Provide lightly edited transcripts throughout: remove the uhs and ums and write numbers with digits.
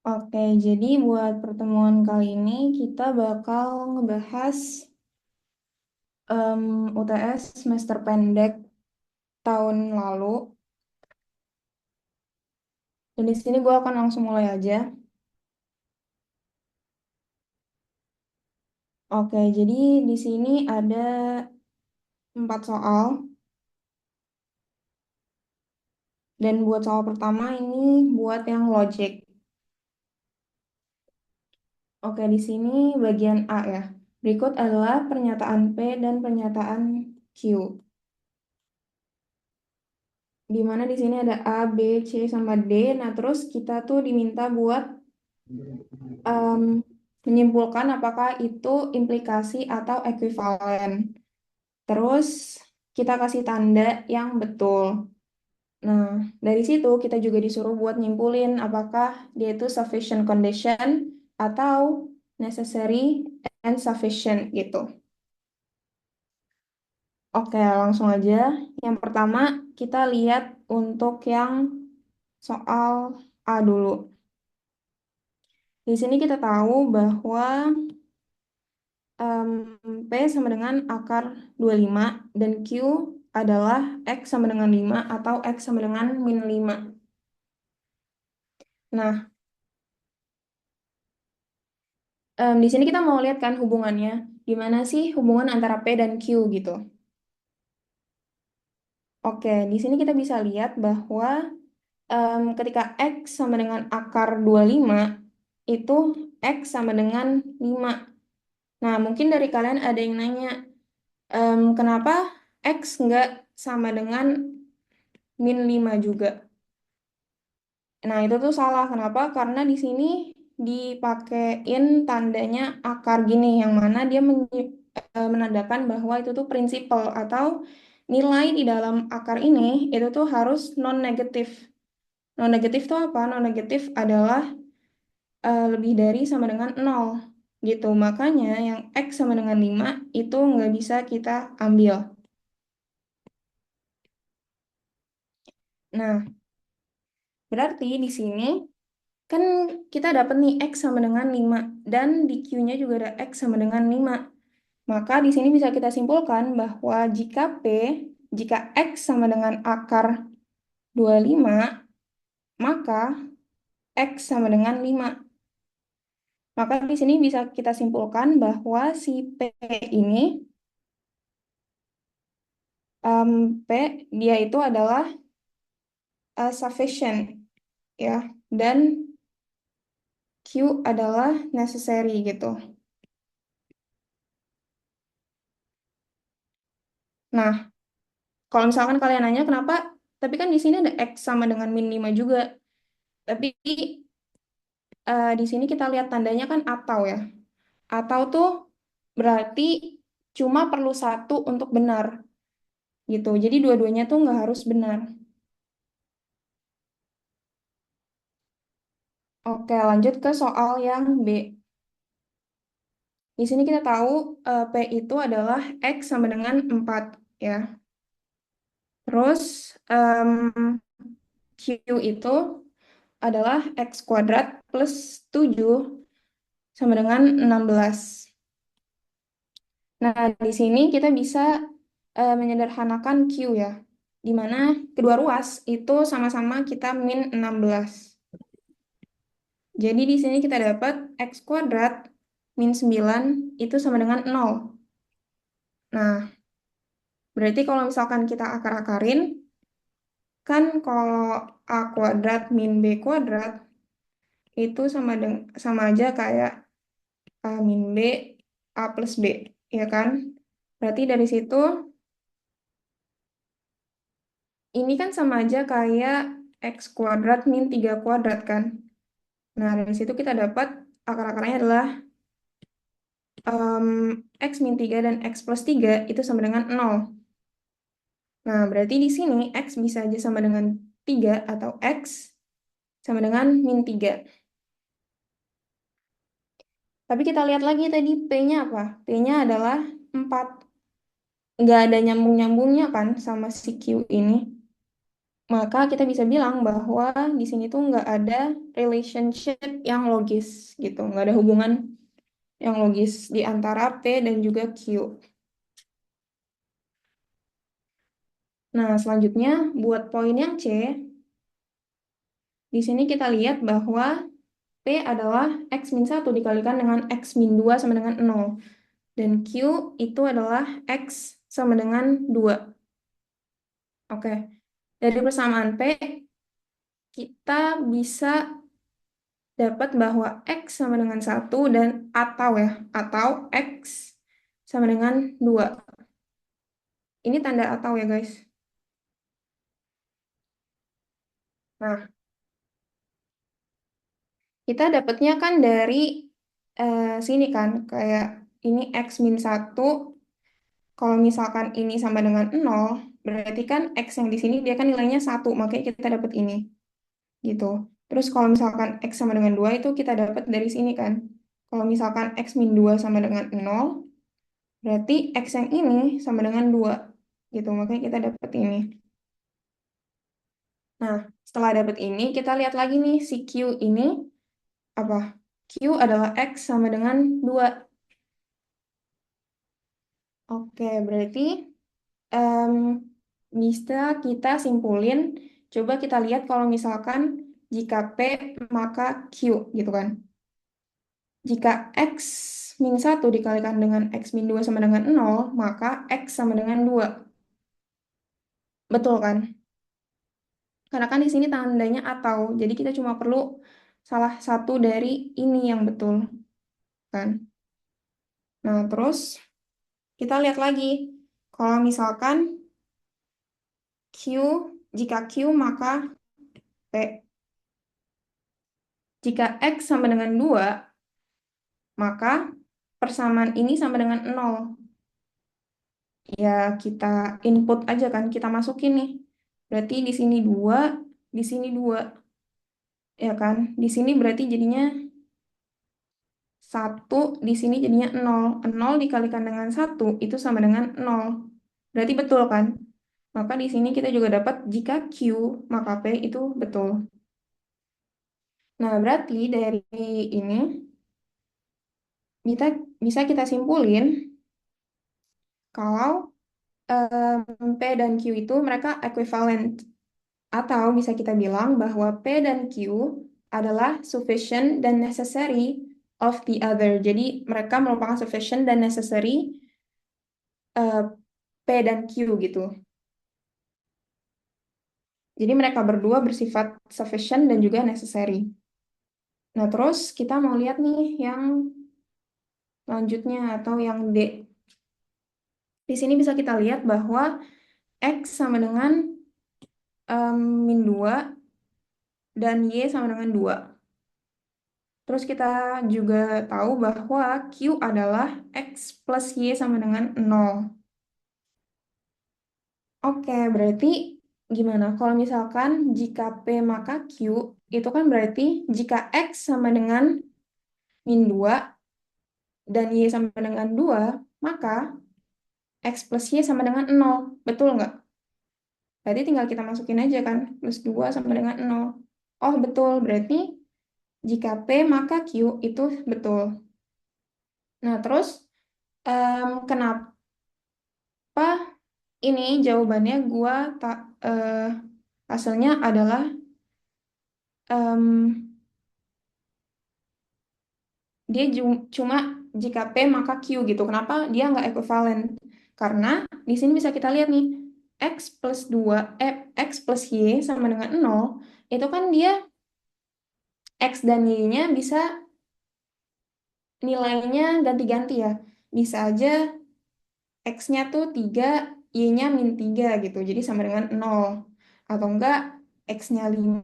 Oke, jadi buat pertemuan kali ini kita bakal ngebahas UTS semester pendek tahun lalu. Dan di sini gue akan langsung mulai aja. Oke, jadi di sini ada 4 soal. Dan buat soal pertama ini buat yang logic. Oke, di sini bagian A ya. Berikut adalah pernyataan P dan pernyataan Q. Di mana di sini ada A, B, C, sama D. Nah, terus kita tuh diminta buat em, menyimpulkan apakah itu implikasi atau ekuivalen. Terus kita kasih tanda yang betul. Nah, dari situ kita juga disuruh buat nyimpulin apakah dia itu sufficient condition atau necessary and sufficient gitu. Oke, langsung aja. Yang pertama kita lihat untuk yang soal A dulu. Di sini kita tahu bahwa em, P sama dengan akar 25 dan Q adalah X sama dengan 5 atau X sama dengan min 5. Nah, di sini kita mau lihat kan hubungannya. Gimana sih hubungan antara P dan Q gitu. Oke, di sini kita bisa lihat bahwa ketika X sama dengan akar 25 itu X sama dengan 5. Nah, mungkin dari kalian ada yang nanya, kenapa X nggak sama dengan min 5 juga? Nah, itu tuh salah. Kenapa? Karena di sini dipakein tandanya akar gini, yang mana dia menandakan bahwa itu tuh prinsipal atau nilai di dalam akar ini itu tuh harus non-negatif. Non-negatif tuh apa? Non-negatif adalah lebih dari sama dengan nol gitu. Makanya yang X sama dengan 5 itu nggak bisa kita ambil. Nah, berarti di sini kan kita dapat nih X sama dengan 5 dan di Q-nya juga ada X sama dengan 5. Maka di sini bisa kita simpulkan bahwa jika X sama dengan akar 25, maka X sama dengan 5. Maka di sini bisa kita simpulkan bahwa si P ini, P dia itu adalah sufficient ya, dan Q adalah necessary gitu. Nah, kalau misalkan kalian nanya kenapa, tapi kan di sini ada X sama dengan min 5 juga. Tapi di sini kita lihat tandanya kan atau ya. Atau tuh berarti cuma perlu satu untuk benar gitu. Jadi dua-duanya tuh nggak harus benar. Oke, lanjut ke soal yang B. Di sini kita tahu P itu adalah X sama dengan 4 ya. Terus Q itu adalah X kuadrat plus 7 sama dengan 16. Nah, di sini kita bisa menyederhanakan Q ya, di mana kedua ruas itu sama-sama kita min 16. Jadi di sini kita dapat X kuadrat min 9 itu sama dengan 0. Nah, berarti kalau misalkan kita akar-akarin, kan kalau A kuadrat min B kuadrat itu sama aja kayak A min B, A plus B, ya kan? Berarti dari situ, ini kan sama aja kayak X kuadrat min 3 kuadrat kan? Nah, dari situ kita dapat akar-akarnya adalah X min 3 dan X plus 3 itu sama dengan 0. Nah, berarti di sini X bisa aja sama dengan 3 atau X sama dengan min 3. Tapi kita lihat lagi tadi P-nya apa? P-nya adalah 4. Nggak ada nyambung-nyambungnya kan sama si Q ini. maka kita bisa bilang bahwa di sini tuh nggak ada relationship yang logis gitu, nggak ada hubungan yang logis di antara P dan juga Q. Nah, selanjutnya buat poin yang C, di sini kita lihat bahwa P adalah X-1 dikalikan dengan X-2 sama dengan 0. Dan Q itu adalah X sama dengan 2. Oke, dari persamaan P, kita bisa dapat bahwa X sama dengan 1 dan atau X sama dengan 2. Ini tanda atau ya guys. Nah, kita dapatnya kan dari sini kan, kayak ini X-1. Kalau misalkan ini sama dengan 0, berarti kan X yang di sini dia kan nilainya 1, makanya kita dapat ini. Gitu. Terus kalau misalkan X sama dengan 2 itu kita dapat dari sini kan. Kalau misalkan X-2 sama dengan 0, berarti X yang ini sama dengan 2. Gitu, makanya kita dapat ini. Nah, setelah dapat ini, kita lihat lagi nih si Q ini apa? Q adalah X sama dengan 2. Oke, berarti em, bisa kita simpulin, coba kita lihat kalau misalkan jika P maka Q gitu kan. Jika X min 1 dikalikan dengan X min 2 sama dengan 0, maka X sama dengan 2. Betul kan? Karena kan di sini tandanya atau, jadi kita cuma perlu salah satu dari ini yang betul kan. Nah, terus kita lihat lagi. Kalau misalkan Q, jika Q maka P. Jika X sama dengan 2, maka persamaan ini sama dengan 0. Ya, kita input aja kan, kita masukin nih. Berarti di sini 2, di sini 2. Ya kan? Di sini berarti jadinya 1, di sini jadinya 0. 0 dikalikan dengan 1 itu sama dengan 0. Berarti betul kan? Maka di sini kita juga dapat jika Q, maka P itu betul. Nah, berarti dari ini kita bisa kita simpulin kalau P dan Q itu mereka equivalent. Atau bisa kita bilang bahwa P dan Q adalah sufficient dan necessary of the other. Jadi mereka merupakan sufficient dan necessary eh, P dan Q gitu. Jadi mereka berdua bersifat sufficient dan juga necessary. Nah, terus kita mau lihat nih yang lanjutnya atau yang D. Di sini bisa kita lihat bahwa X sama dengan min 2 dan Y sama dengan 2. Terus kita juga tahu bahwa Q adalah X plus Y sama dengan 0. Oke, berarti gimana? Kalau misalkan jika P maka Q, itu kan berarti jika X sama dengan min 2 dan Y sama dengan 2, maka X plus Y sama dengan 0. Betul nggak? Berarti tinggal kita masukin aja kan, plus 2 sama dengan 0. Oh, betul. Berarti jika P maka Q itu betul. Nah, terus kenapa ini jawabannya gua tak hasilnya adalah em, dia cuma jika P maka Q gitu. Kenapa dia nggak equivalent? Karena di sini bisa kita lihat nih X plus 2 X plus Y sama dengan 0 itu kan dia X dan Y-nya bisa nilainya ganti-ganti ya. Bisa aja X-nya tuh 3, Y-nya min 3 gitu. Jadi sama dengan 0. Atau enggak X-nya 5,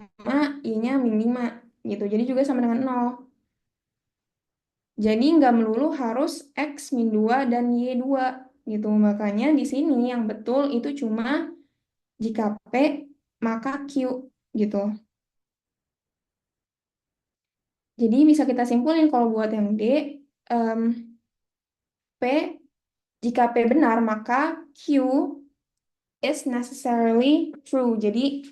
Y-nya min 5 gitu. Jadi juga sama dengan 0. Jadi nggak melulu harus X min 2 dan Y2 gitu. Makanya di sini yang betul itu cuma jika P maka Q gitu. Jadi bisa kita simpulin kalau buat yang D, em, P, jika P benar maka Q is necessarily true. Jadi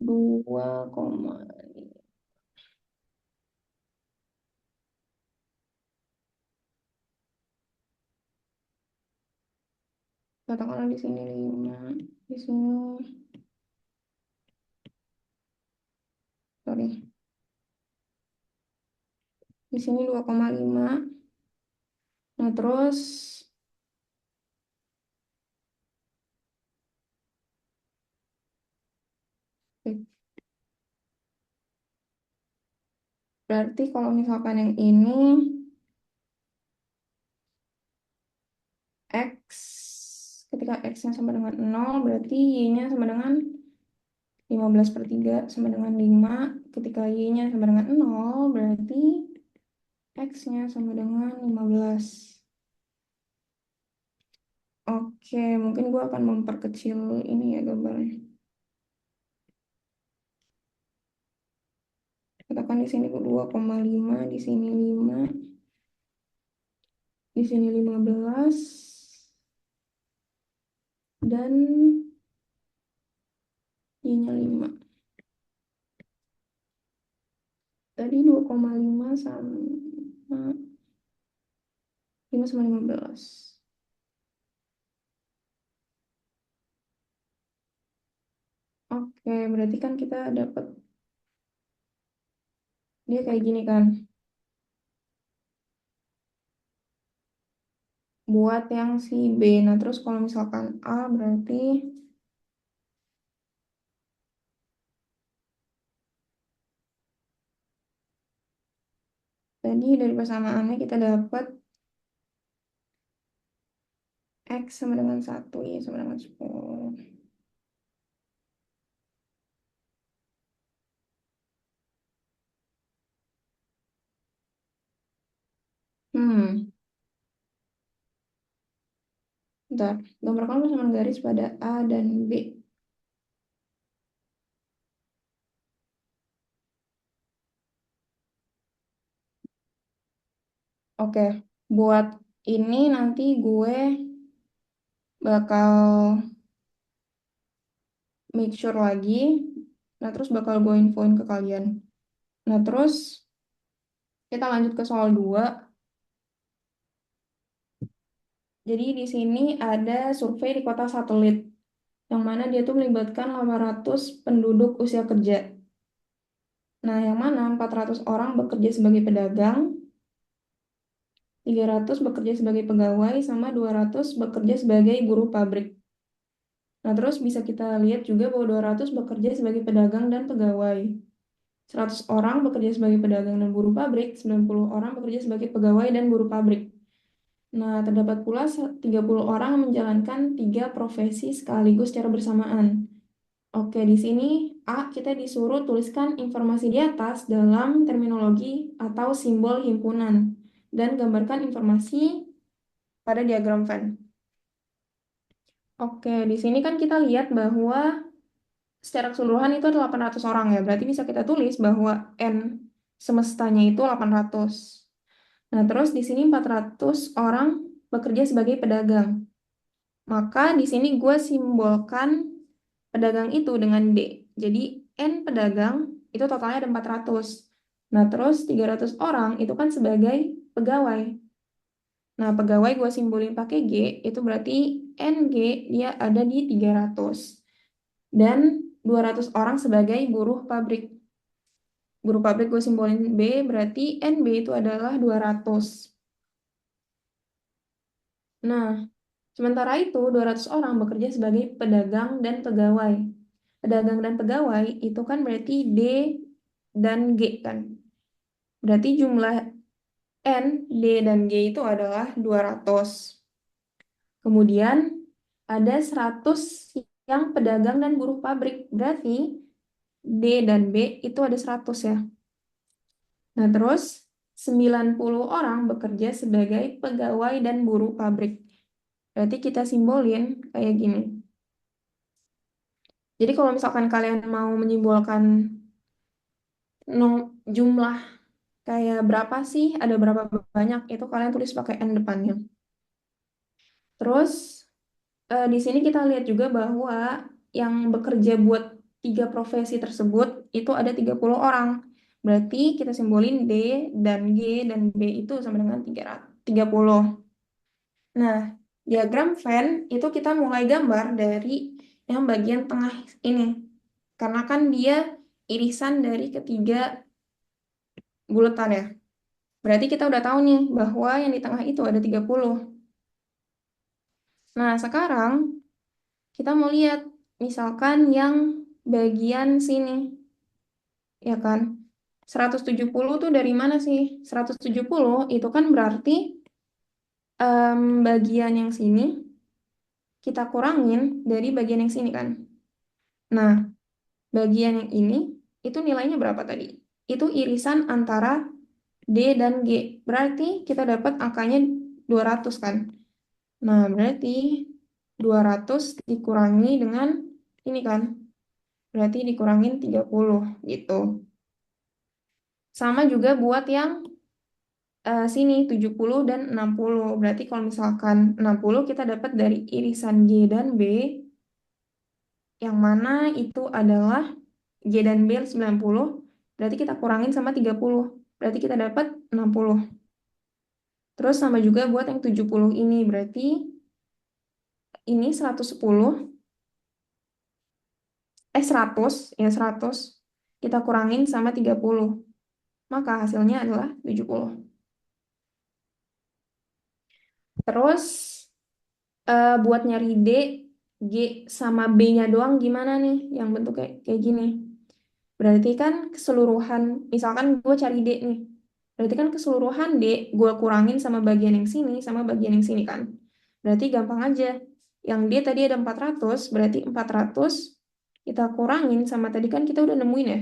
2, katakanlah di sini 5, di sini, sorry, di sini 2,5. Nah, terus berarti kalau misalkan yang ini ketika X-nya sama dengan 0, berarti Y-nya sama dengan 15/3 sama dengan 5. Ketika Y-nya sama dengan 0, berarti X-nya sama dengan 15. Oke, mungkin gue akan memperkecil ini ya gambarnya. Katakan di sini 2,5, di sini 5, di sini 15, dan Y-nya 5. Tadi 2,5 sama 5 sama 15. Oke, berarti kan kita dapat dia kayak gini kan. Buat yang si B. Nah, terus kalau misalkan A berarti tadi dari persamaannya kita dapat X sama dengan 1, Y sama dengan 10. Bentar. Gambarkan persamaan garis pada A dan B. Oke, buat ini nanti gue bakal make sure lagi. Nah, terus bakal gue infoin ke kalian. Nah, terus kita lanjut ke soal 2. Jadi di sini ada survei di kota satelit, yang mana dia tuh melibatkan 800 penduduk usia kerja. Nah, yang mana 400 orang bekerja sebagai pedagang, 300 bekerja sebagai pegawai, sama 200 bekerja sebagai buruh pabrik. Nah, terus bisa kita lihat juga bahwa 200 bekerja sebagai pedagang dan pegawai. 100 orang bekerja sebagai pedagang dan buruh pabrik, 90 orang bekerja sebagai pegawai dan buruh pabrik. Nah, terdapat pula 30 orang yang menjalankan 3 profesi sekaligus secara bersamaan. Oke, di sini A, kita disuruh tuliskan informasi di atas dalam terminologi atau simbol himpunan dan gambarkan informasi pada diagram Venn. Oke, di sini kan kita lihat bahwa secara keseluruhan itu ada 800 orang ya. Berarti bisa kita tulis bahwa N semestanya itu 800. Nah, terus di sini 400 orang bekerja sebagai pedagang. Maka di sini gue simbolkan pedagang itu dengan D. Jadi N pedagang itu totalnya ada 400. Nah, terus 300 orang itu kan sebagai pegawai. Nah, pegawai gue simbolin pakai G, itu berarti NG dia ada di 300. Dan 200 orang sebagai buruh pabrik. Buruh pabrik gue simbolin B, berarti NB itu adalah 200. Nah, sementara itu 200 orang bekerja sebagai pedagang dan pegawai. Pedagang dan pegawai itu kan berarti D dan G kan. Berarti jumlah N, D, dan G itu adalah 200. Kemudian ada 100 yang pedagang dan buruh pabrik. Berarti D dan B itu ada 100 ya. Nah, terus 90 orang bekerja sebagai pegawai dan buruh pabrik. Berarti kita simbolin kayak gini. Jadi kalau misalkan kalian mau menyimbolkan jumlah kayak berapa sih, ada berapa banyak, itu kalian tulis pakai N depannya. Terus di sini kita lihat juga bahwa yang bekerja buat tiga profesi tersebut itu ada 30 orang. Berarti kita simbolin D dan G dan B itu sama dengan 30. Nah, diagram Venn itu kita mulai gambar dari yang bagian tengah ini. Karena kan dia irisan dari ketiga buletan ya. Berarti kita udah tahu nih bahwa yang di tengah itu ada 30. Nah, sekarang kita mau lihat misalkan yang bagian sini, ya kan? 170 tuh dari mana sih? 170 itu kan berarti bagian yang sini kita kurangin dari bagian yang sini kan. Nah, bagian yang ini itu nilainya berapa tadi? Itu irisan antara D dan G. Berarti kita dapat angkanya 200 kan? Nah, berarti 200 dikurangi dengan ini kan. Berarti dikurangin 30 gitu. Sama juga buat yang sini 70 dan 60. Berarti kalau misalkan 60 kita dapat dari irisan G dan B yang mana itu adalah G dan B 90. Berarti kita kurangin sama 30. Berarti kita dapat 60. Terus sama juga buat yang 70 ini. Berarti ini 110. 100. Ya 100. Kita kurangin sama 30. Maka hasilnya adalah 70. Terus buat nyari D, G sama B-nya doang gimana nih yang bentuk kayak gini. Berarti kan keseluruhan, misalkan gue cari D nih. Berarti kan keseluruhan D gue kurangin sama bagian yang sini sama bagian yang sini kan. Berarti gampang aja. Yang D tadi ada 400, berarti 400 kita kurangin sama tadi kan kita udah nemuin ya.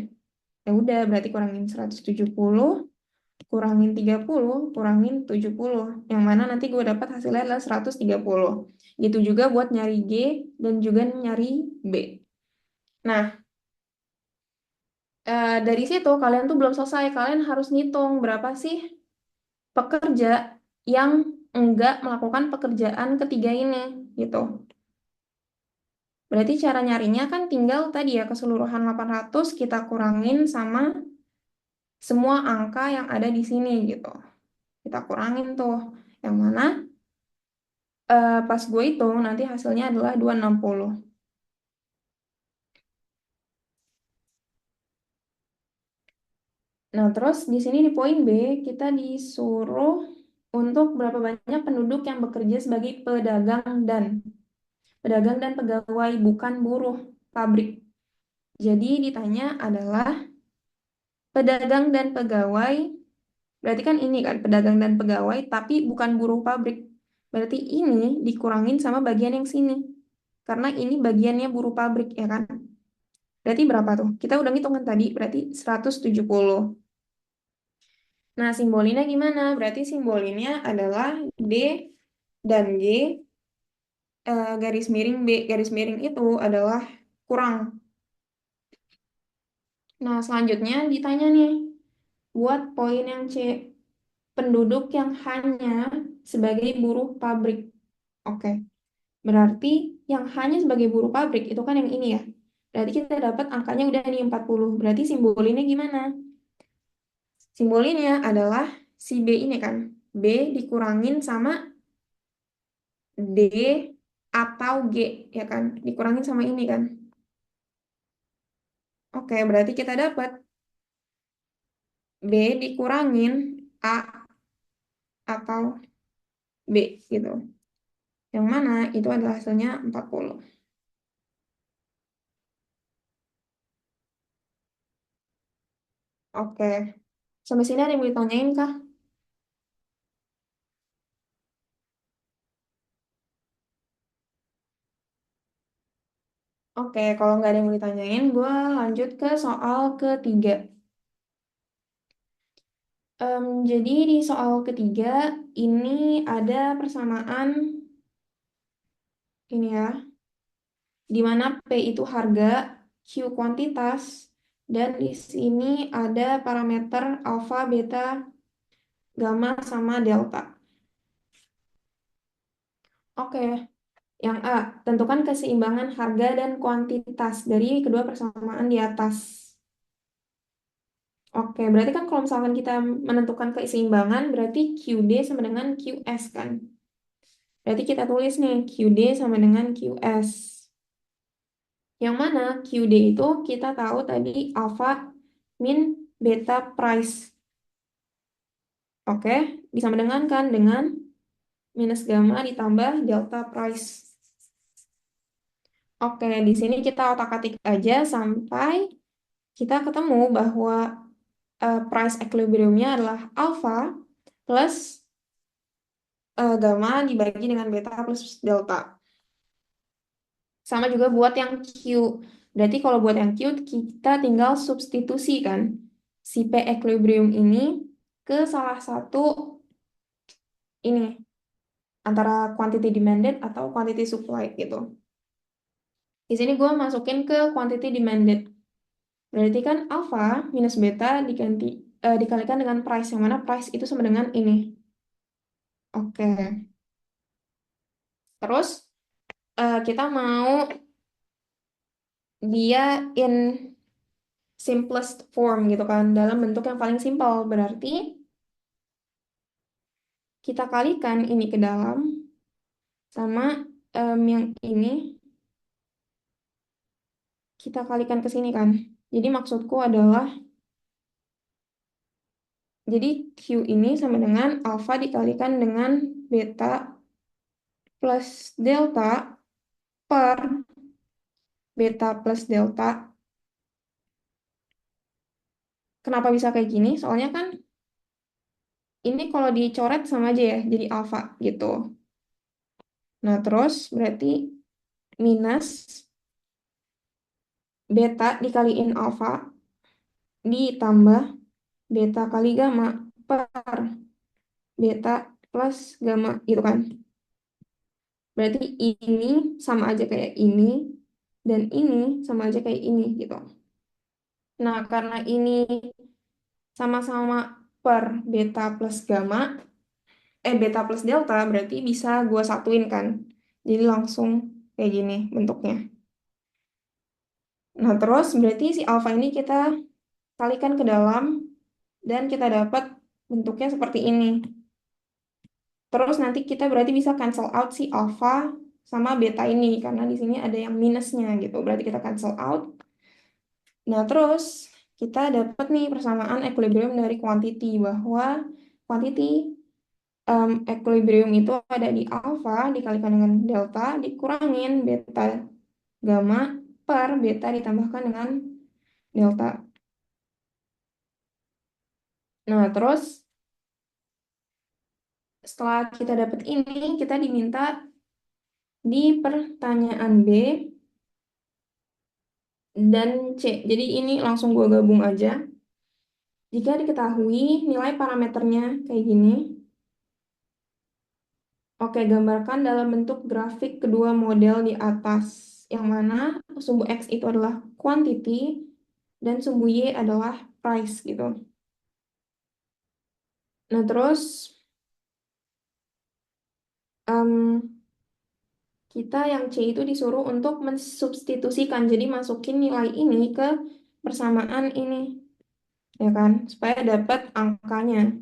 Ya udah berarti kurangin 170 kurangin 30, kurangin 70. Yang mana nanti gue dapat hasilnya adalah 130. Gitu juga buat nyari G dan juga nyari B. Nah, dari situ kalian tuh belum selesai. Kalian harus ngitung berapa sih pekerja yang enggak melakukan pekerjaan ketiga ini. Gitu. Berarti cara nyarinya kan tinggal tadi ya keseluruhan 800 kita kurangin sama semua angka yang ada di sini gitu. Kita kurangin tuh. Yang mana pas gue hitung nanti hasilnya adalah 260. Nah, terus di sini di poin B kita disuruh untuk berapa banyak penduduk yang bekerja sebagai pedagang dan pegawai bukan buruh pabrik. Jadi ditanya adalah pedagang dan pegawai, berarti kan ini kan pedagang dan pegawai tapi bukan buruh pabrik. Berarti ini dikurangin sama bagian yang sini. Karena ini bagiannya buruh pabrik ya kan. Berarti berapa tuh? Kita udah ngitung kan tadi, berarti 170. Nah, simbolinnya gimana? Berarti simbolinnya adalah D dan G, garis miring B, garis miring itu adalah kurang. Nah, selanjutnya ditanya nih, buat poin yang C, penduduk yang hanya sebagai buruh pabrik. Oke, berarti yang hanya sebagai buruh pabrik itu kan yang ini ya. Berarti kita dapat angkanya udah nih 40. Berarti simbolinnya gimana? Simbolinnya adalah si B ini kan. B dikurangin sama D atau G, ya kan? Dikurangin sama ini kan? Oke, berarti kita dapat B dikurangin A atau B gitu. Yang mana itu adalah hasilnya 40. Oke, sampai sini ada yang mau ditanyain kah? Oke, kalau nggak ada yang mau ditanyain, gue lanjut ke soal ketiga. Jadi di soal ketiga ini ada persamaan ini ya, di mana P itu harga, Q kuantitas, dan di sini ada parameter alfa, beta, gamma, sama delta. Oke, Yang A, tentukan keseimbangan harga dan kuantitas dari kedua persamaan di atas. Oke, berarti kan kalau misalkan kita menentukan keseimbangan, berarti QD sama dengan QS kan? Berarti kita tulis nih, QD sama dengan QS. Yang mana QD itu kita tahu tadi alpha min beta price. Oke, bisa mendengarkan dengan minus gamma ditambah delta price. Oke, di sini kita otak-atik aja sampai kita ketemu bahwa price equilibriumnya adalah alpha plus gamma dibagi dengan beta plus delta. Sama juga buat yang Q. Berarti kalau buat yang Q, kita tinggal substitusi kan si P equilibrium ini ke salah satu ini antara quantity demanded atau quantity supplied gitu. Di sini gue masukin ke quantity demanded. Berarti kan alpha minus beta dikalikan dengan price, yang mana price itu sama dengan ini. Oke. Terus kita mau dia in simplest form gitu kan, dalam bentuk yang paling simpel. Berarti kita kalikan ini ke dalam sama yang ini kita kalikan ke sini kan. Jadi maksudku adalah jadi Q ini sama dengan alpha dikalikan dengan beta plus delta per beta plus delta. Kenapa bisa kayak gini? Soalnya kan ini kalau dicoret sama aja ya, jadi alpha gitu. Nah, terus berarti minus beta dikaliin alpha ditambah beta kali gamma per beta plus gamma gitu kan. Berarti ini sama aja kayak ini dan ini sama aja kayak ini gitu. Nah, karena ini sama-sama per beta plus gamma, beta plus delta berarti bisa gua satuin kan. Jadi langsung kayak gini bentuknya. Nah, terus berarti si alpha ini kita kalikan ke dalam dan kita dapat bentuknya seperti ini. Terus nanti kita berarti bisa cancel out si alpha sama beta ini karena di sini ada yang minusnya gitu. Berarti kita cancel out. Nah, terus kita dapat nih persamaan equilibrium dari quantity bahwa quantity equilibrium itu ada di alpha dikalikan dengan delta dikurangin beta gamma per beta ditambahkan dengan delta. Nah, terus setelah kita dapat ini, kita diminta di pertanyaan B dan C. Jadi ini langsung gue gabung aja. Jika diketahui nilai parameternya kayak gini, oke, gambarkan dalam bentuk grafik kedua model di atas, yang mana sumbu X itu adalah quantity dan sumbu Y adalah price gitu. Nah, terus kita yang C itu disuruh untuk mensubstitusikan, jadi masukin nilai ini ke persamaan ini, ya kan, supaya dapat angkanya.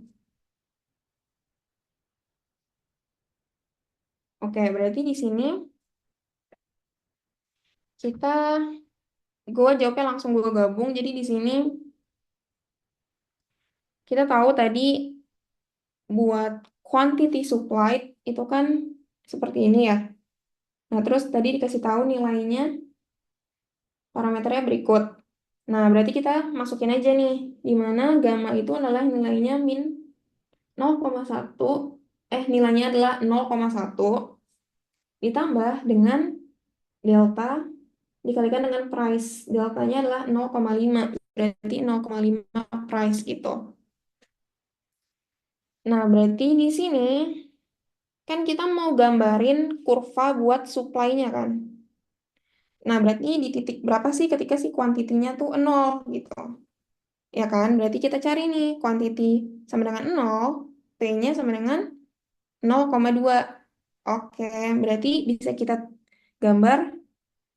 Oke, berarti di sini gue jawabnya langsung gue gabung. Jadi di sini kita tahu tadi buat quantity supplied itu kan seperti ini ya. Nah, terus tadi dikasih tahu nilainya, parameternya berikut. Nah, berarti kita masukin aja nih, di mana gamma itu adalah nilainya min 0,1, nilainya adalah 0,1 ditambah dengan delta dikalikan dengan price. Deltanya adalah 0,5, berarti 0,5 price gitu. Nah, berarti di sini kan kita mau gambarin kurva buat supply-nya kan. Nah, berarti di titik berapa sih ketika si kuantitinya tuh 0 gitu. Ya kan? Berarti kita cari nih kuantiti sama dengan 0, P-nya sama dengan 0,2. Oke, berarti bisa kita gambar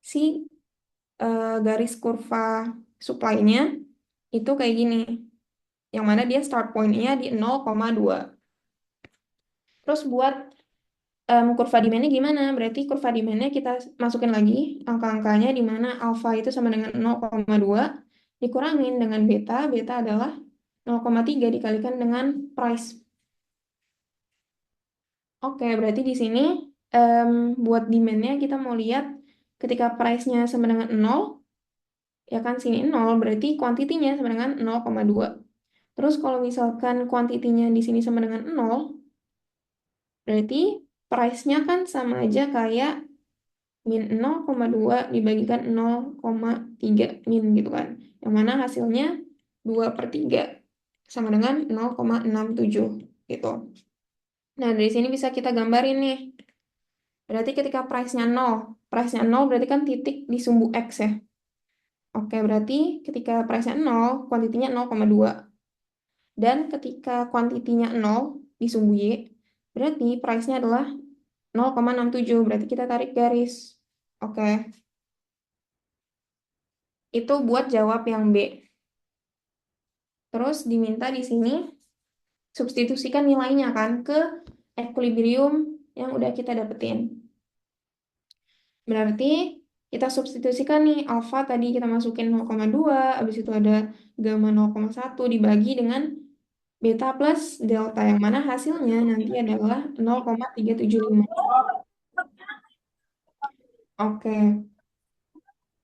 si garis kurva supply-nya itu kayak gini. Yang mana dia start point-nya di 0,2. Terus buat kurva demand-nya gimana? Berarti kurva demand-nya kita masukin lagi angka-angkanya di mana alpha itu sama dengan 0,2 dikurangin dengan beta. Beta adalah 0,3 dikalikan dengan price. Oke, berarti di sini em, buat demand-nya kita mau lihat ketika price-nya sama dengan 0, ya kan sini 0, berarti kuantitinya sama dengan 0,2. Terus kalau misalkan kuantitinya di sini sama dengan 0, berarti price-nya kan sama aja kayak min 0,2 dibagikan 0,3 min gitu kan. Yang mana hasilnya 2/3 sama dengan 0,67 gitu. Nah, dari sini bisa kita gambarin nih. Berarti ketika price-nya 0 berarti kan titik di sumbu X ya. Oke, berarti ketika price-nya 0, kuantitinya 0,2. Dan ketika kuantitinya 0 di sumbu Y, berarti price-nya adalah 0,67. Berarti kita tarik garis. Oke, itu buat jawab yang B. Terus diminta di sini substitusikan nilainya kan ke equilibrium yang udah kita dapetin. Berarti kita substitusikan nih alfa tadi kita masukin 0,2, habis itu ada gamma 0,1 dibagi dengan beta plus delta yang mana hasilnya nanti adalah 0,375. Oke,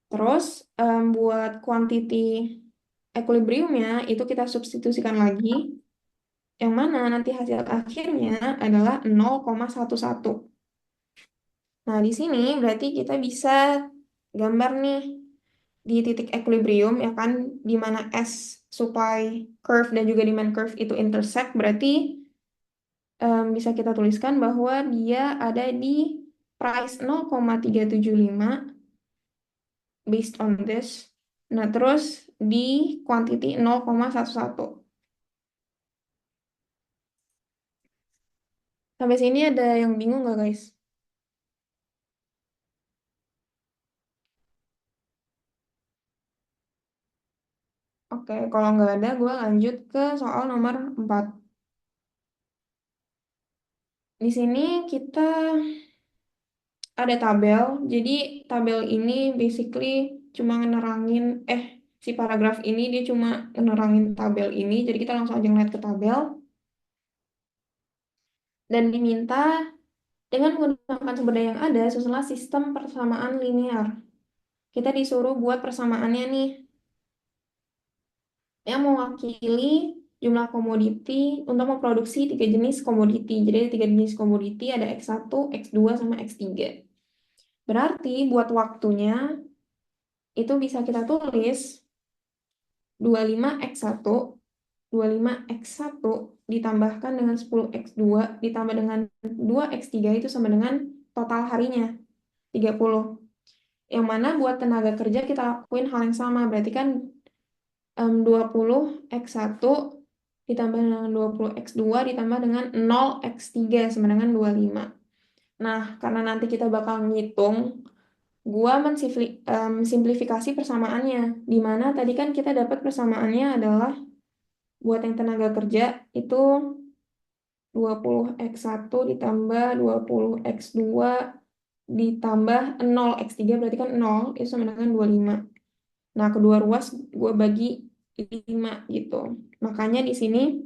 terus buat quantity equilibriumnya itu kita substitusikan lagi yang mana nanti hasil akhirnya adalah 0,11. Nah, di sini berarti kita bisa gambar nih di titik equilibrium ya kan di mana S supply curve dan juga demand curve itu intersect berarti bisa kita tuliskan bahwa dia ada di price 0,375 based on this. Nah, terus di quantity 0,11. Sampai sini ada yang bingung nggak guys? Oke, kalau nggak ada, gue lanjut ke soal nomor 4. Di sini kita ada tabel. Jadi tabel ini basically cuma ngerangin, si paragraf ini dia cuma ngerangin tabel ini. Jadi kita langsung aja ngeliat ke tabel. Dan diminta dengan menggunakan sumber daya yang ada, susunlah sistem persamaan linear. Kita disuruh buat persamaannya nih, yang mewakili jumlah komoditi untuk memproduksi 3 jenis komoditi. Jadi ada 3 jenis komoditi, ada X1, X2, sama X3. Berarti buat waktunya itu bisa kita tulis 25X1, 25X1 ditambahkan dengan 10X2 ditambah dengan 2X3 itu sama dengan total harinya 30. Yang mana buat tenaga kerja kita lakuin hal yang sama. Berarti kan 20X1 ditambah dengan 20X2 ditambah dengan 0X3 sama dengan 25. Nah, karena nanti kita bakal ngitung, gua mensimplifikasi persamaannya. Di mana tadi kan kita dapat persamaannya adalah buat yang tenaga kerja itu 20X1 ditambah 20X2 ditambah 0X3 berarti kan 0 itu sama dengan 25. Nah, kedua ruas gue bagi 5 gitu. Makanya di sini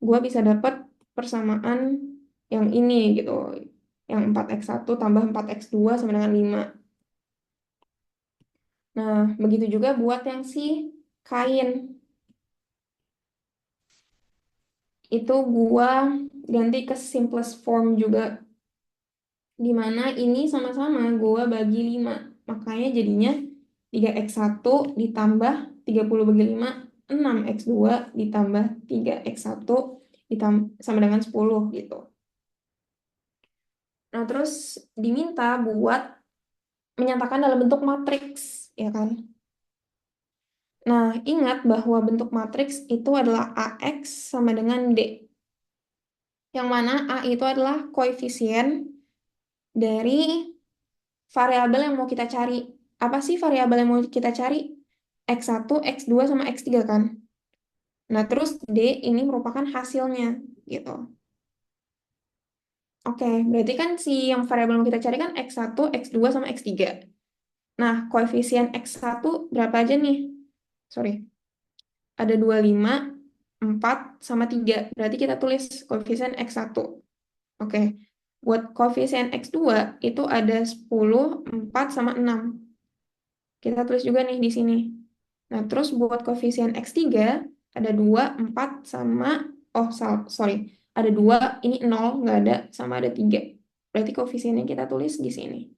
gue bisa dapat persamaan yang ini gitu. Yang 4X1 tambah 4X2 sama dengan 5. Nah, begitu juga buat yang si kain. Itu gue ganti ke simplest form juga. Dimana ini sama-sama gue bagi 5. Makanya jadinya 3X1 ditambah 30 bagi 5, 6X2 ditambah 3X1 sama dengan 10 gitu. Nah, terus diminta buat menyatakan dalam bentuk matriks, ya kan? Nah, ingat bahwa bentuk matriks itu adalah AX sama dengan D. Yang mana A itu adalah koefisien dari variabel yang mau kita cari. Apa sih variabel yang mau kita cari? X1, X2, sama X3 kan? Nah, terus D ini merupakan hasilnya gitu. Oke, berarti kan si yang variabel yang mau kita cari kan X1, X2, sama X3. Nah, koefisien X1 berapa aja nih? Sorry, ada 25, 4, sama 3. Berarti kita tulis koefisien X1. Oke, buat koefisien X2 itu ada 10, 4, sama 6. Kita tulis juga nih di sini. Nah, terus buat koefisien X3 ada 2, 4, sama... Oh, sorry. Ada 2, ini 0, nggak ada, sama ada 3. Berarti koefisiennya kita tulis di sini.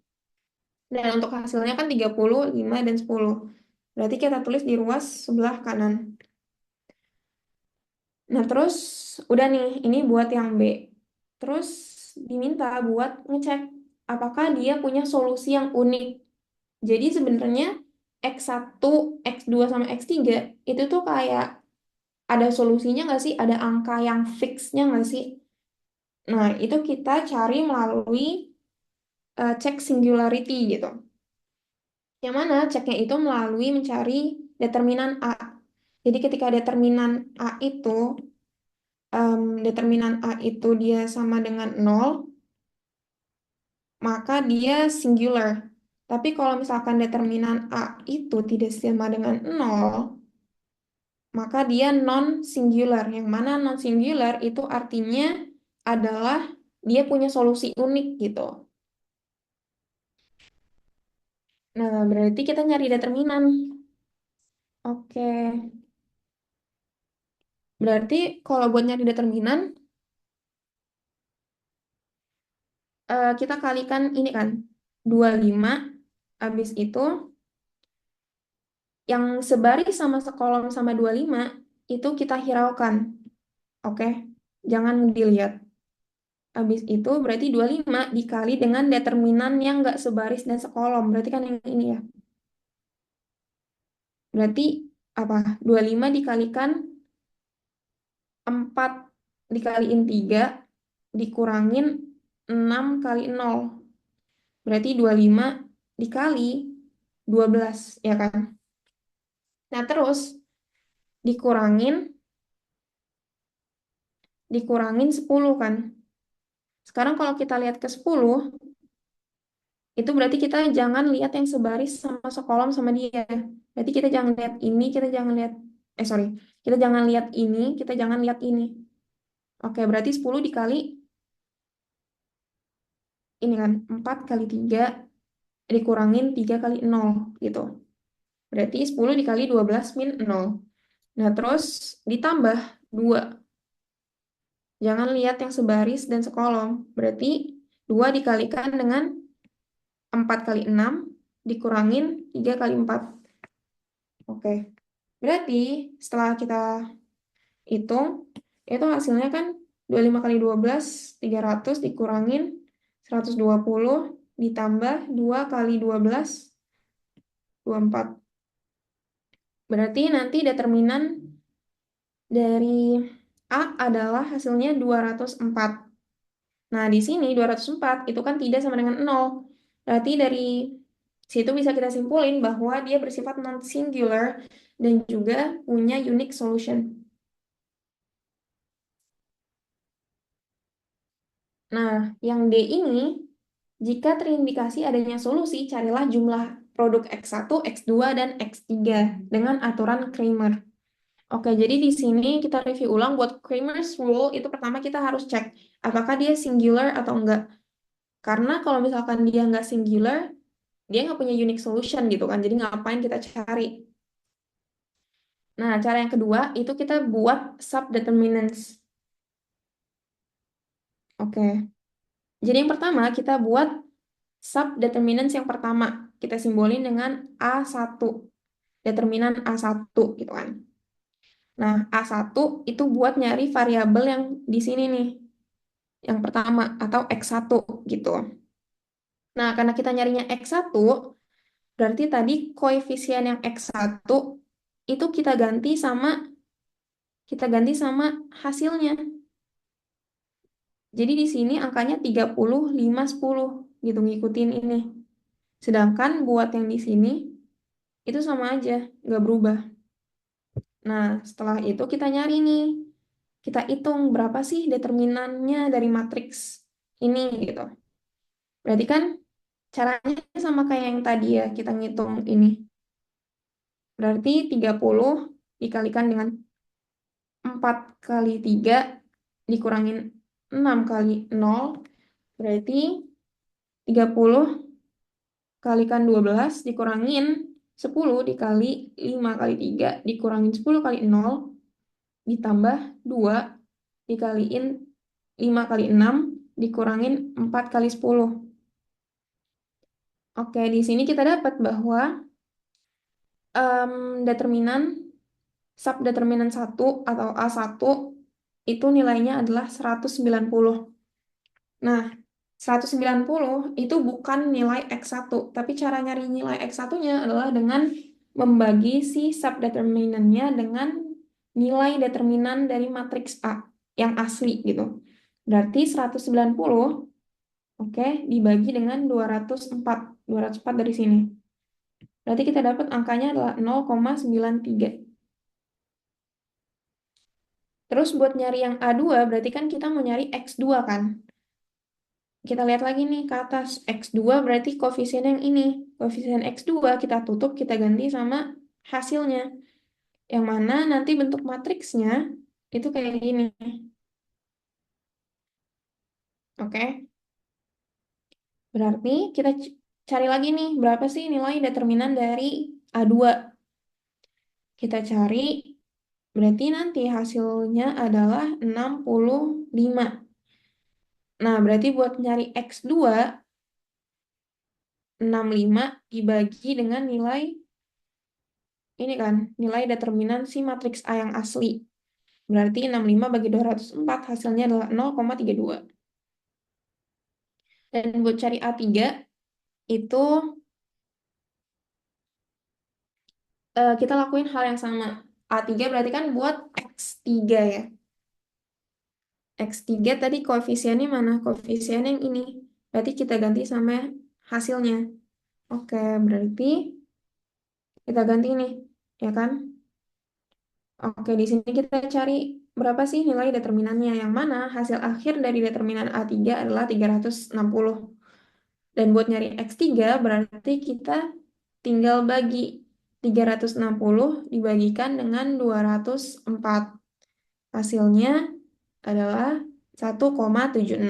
Dan untuk hasilnya kan 30, 5, dan 10. Berarti kita tulis di ruas sebelah kanan. Nah, terus udah nih, ini buat yang B. Terus diminta buat ngecek apakah dia punya solusi yang unik. Jadi sebenarnya X1, X2, sama X3 itu tuh kayak ada solusinya nggak sih? Ada angka yang fixnya nggak sih? Nah, itu kita cari melalui cek singularity gitu. Yang mana ceknya itu melalui mencari determinan A. Jadi ketika determinan A itu dia sama dengan 0, maka dia singular. Tapi kalau misalkan determinan A itu tidak sama dengan 0, maka dia non-singular. Yang mana non-singular itu artinya adalah dia punya solusi unik gitu. Nah, berarti kita nyari determinan. Oke. Berarti kalau buat nyari determinan, kita kalikan ini kan. 25, habis itu yang sebaris sama sekolom sama 25 itu kita hiraukan. Oke. Jangan dilihat. Habis itu berarti 25 dikali dengan determinan yang nggak sebaris dan sekolom. Berarti kan yang ini ya. Berarti apa? 25 dikalikan 4 dikaliin 3 dikurangin 6 kali 0. Berarti 25 dikali 12 ya kan? Nah, terus dikurangin 10 kan. Sekarang kalau kita lihat ke 10, itu berarti kita jangan lihat yang sebaris sama sekolom sama dia. Berarti kita jangan lihat ini, kita jangan lihat sorry. Kita jangan lihat ini, kita jangan lihat ini. Oke, berarti 10 dikali ini kan 4 kali 3 dikurangin 3 kali 0 gitu. Berarti 10 dikali 12 min 0. Nah, terus ditambah 2. Jangan lihat yang sebaris dan sekolom. Berarti 2 dikalikan dengan 4 kali 6 dikurangin 3 kali 4. Oke. Berarti setelah kita hitung, itu hasilnya kan 25 kali 12, 300 dikurangin 120 ditambah 2 kali 12, 24. Berarti nanti determinan dari A adalah hasilnya 204. Nah, di sini 204 itu kan tidak sama dengan 0. Berarti dari situ bisa kita simpulin bahwa dia bersifat non-singular dan juga punya unique solution. Nah, yang D ini, jika terindikasi adanya solusi, carilah jumlah produk X1, X2, dan X3 dengan aturan Kramer. Oke, jadi di sini kita review ulang buat Kramer's rule itu pertama kita harus cek apakah dia singular atau enggak. Karena kalau misalkan dia nggak singular, dia nggak punya unique solution gitu kan. Jadi ngapain kita cari? Nah, cara yang kedua itu kita buat subdeterminants. Oke. Jadi yang pertama kita buat subdeterminants yang pertama. Kita simbolin dengan A1. Determinan A1 gitu kan. Nah, A1 itu buat nyari variabel yang di sini nih. Yang pertama atau X1 gitu. Nah, karena kita nyarinya X1, berarti tadi koefisien yang X1 itu kita ganti sama hasilnya. Jadi di sini angkanya 30, 5, 10. gitu ngikutin ini. Sedangkan buat yang di sini itu sama aja, nggak berubah. Nah, setelah itu kita nyari nih, kita hitung berapa sih determinannya dari matriks ini gitu. Berarti kan caranya sama kayak yang tadi ya, kita ngitung ini. Berarti 30 dikalikan dengan 4 kali 3 dikurangin 6 kali 0, berarti 30 kalikan 12 dikurangin 10 dikali 5 kali 3 dikurangin 10 kali 0 ditambah 2 dikaliin 5 kali 6 dikurangin 4 kali 10. Oke, di sini kita dapat bahwa determinan subdeterminan 1 atau A1 itu nilainya adalah 190. Nah, 190 itu bukan nilai X1, tapi cara nyari nilai X1-nya adalah dengan membagi si subdeterminannya dengan nilai determinan dari matriks A yang asli gitu. Berarti 190, oke, dibagi dengan 204. 204 dari sini. Berarti kita dapat angkanya adalah 0,93. Terus buat nyari yang A2, berarti kan kita mau nyari X2 kan? Kita lihat lagi nih ke atas. X2 berarti koefisien yang ini. Koefisien X2 kita tutup, kita ganti sama hasilnya. Yang mana nanti bentuk matriksnya itu kayak gini. Oke. Berarti kita cari lagi nih, berapa sih nilai determinan dari A2. Kita cari, berarti nanti hasilnya adalah 65. Nah, berarti buat nyari X2, 65 dibagi dengan nilai ini kan, nilai determinan si matriks A yang asli. Berarti 65 bagi 204 hasilnya adalah 0,32. Dan buat cari A3 itu kita lakuin hal yang sama. A3 berarti kan buat X3 ya. X3 tadi koefisiennya mana? Koefisien yang ini. Berarti kita ganti sama hasilnya. Oke, berarti kita ganti nih, ya kan? Oke, di sini kita cari berapa sih nilai determinannya. Yang mana hasil akhir dari determinan A3 adalah 360. Dan buat nyari X3 berarti kita tinggal bagi 360 dibagikan dengan 204. Hasilnya adalah 1,76.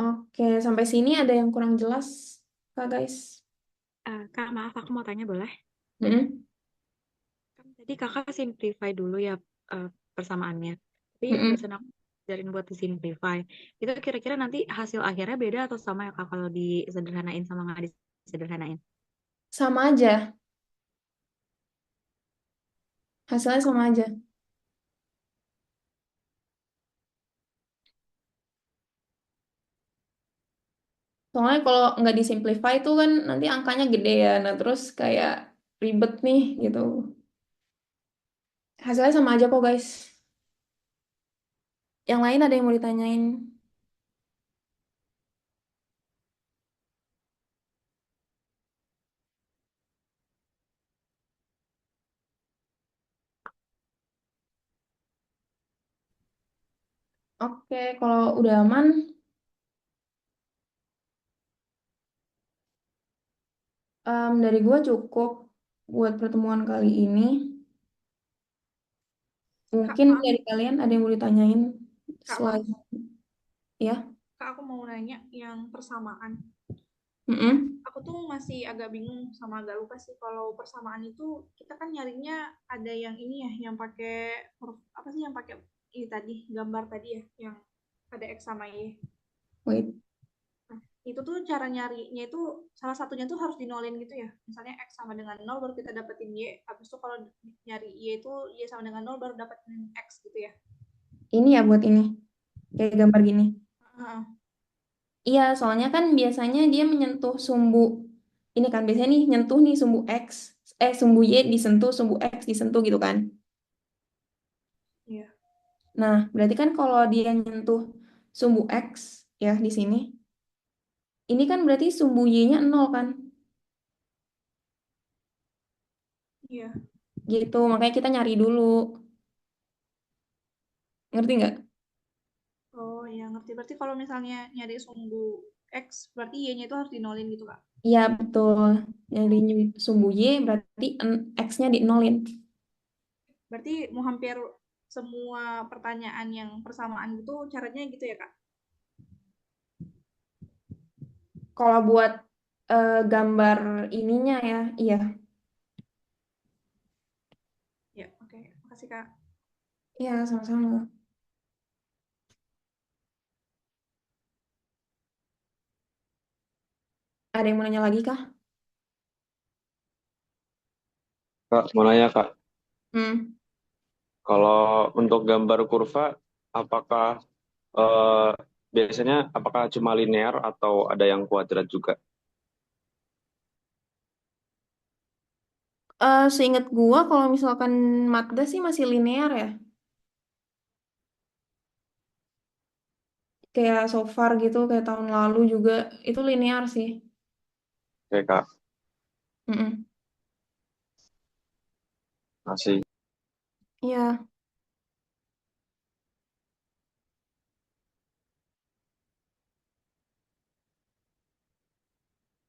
Oke, sampai sini ada yang kurang jelas, Kak, guys? Kak, maaf aku mau tanya boleh? Mm-mm. Kan tadi kakak simplify dulu ya eh, persamaannya. Tapi Mm-mm. barusan aku ajarin buat di simplify. Itu kira-kira nanti hasil akhirnya beda atau sama ya kak kalau disederhanain sama nggak disederhanain? Sama aja, hasilnya sama aja. Soalnya kalau nggak disimplify itu kan nanti angkanya gede ya, nah terus kayak ribet nih gitu. Hasilnya sama aja kok, guys. Yang lain ada yang mau ditanyain? Oke, kalau udah aman, dari gua cukup buat pertemuan kali ini. Kak, Mungkin maaf, dari kalian ada yang mau ditanyain Kak maaf. selain ya? Kak, aku mau nanya yang persamaan. Mm-mm. Aku tuh masih agak bingung sama agak lupa sih kalau persamaan itu kita kan nyarinya ada yang ini ya, yang pakai huruf apa sih yang pakai ini tadi gambar tadi ya, yang ada X sama Y. Wait. Nah, itu tuh cara nyarinya itu salah satunya tuh harus dinolin gitu ya. Misalnya X sama dengan nol baru kita dapetin Y. Habis itu kalau nyari Y itu Y sama dengan nol baru dapetin X gitu ya. Ini ya buat ini, kayak gambar gini. Heeh. Iya, soalnya kan biasanya dia menyentuh sumbu ini kan biasanya nih nyentuh nih sumbu X, sumbu Y disentuh, sumbu X disentuh gitu kan. Iya. Nah, berarti kan kalau dia nyentuh sumbu X ya di sini, ini kan berarti sumbu Y-nya 0 kan? Iya. Gitu, makanya kita nyari dulu. Ngerti nggak? Oh ya ngerti. Berarti kalau misalnya nyari sumbu X, berarti Y-nya itu harus dinolin gitu Kak. Iya, betul. Nyari sumbu Y berarti X-nya di-nolin. Berarti mau hampir semua pertanyaan yang persamaan gitu caranya gitu ya Kak? Kalau buat gambar ininya ya, iya. Ya, oke. Makasih Kak. Iya, sama-sama. Ada yang mau nanya lagi kah? Kak, mau nanya Kak, Hmm. kalau untuk gambar kurva, apakah eh, biasanya apakah cuma linear atau ada yang kuadrat juga? Seingat gua kalau misalkan Mazda sih masih linear ya. Kayak so far gitu, kayak tahun lalu juga itu linear sih. Oke Kak, Mm-mm. masih. Iya,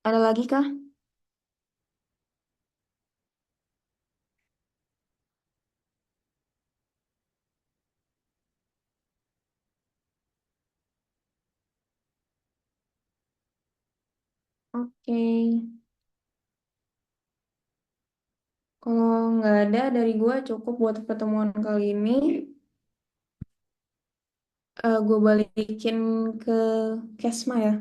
ada lagi kah? Oke, kalau nggak ada dari gua cukup buat pertemuan kali ini. Gue balikin ke Kesma ya.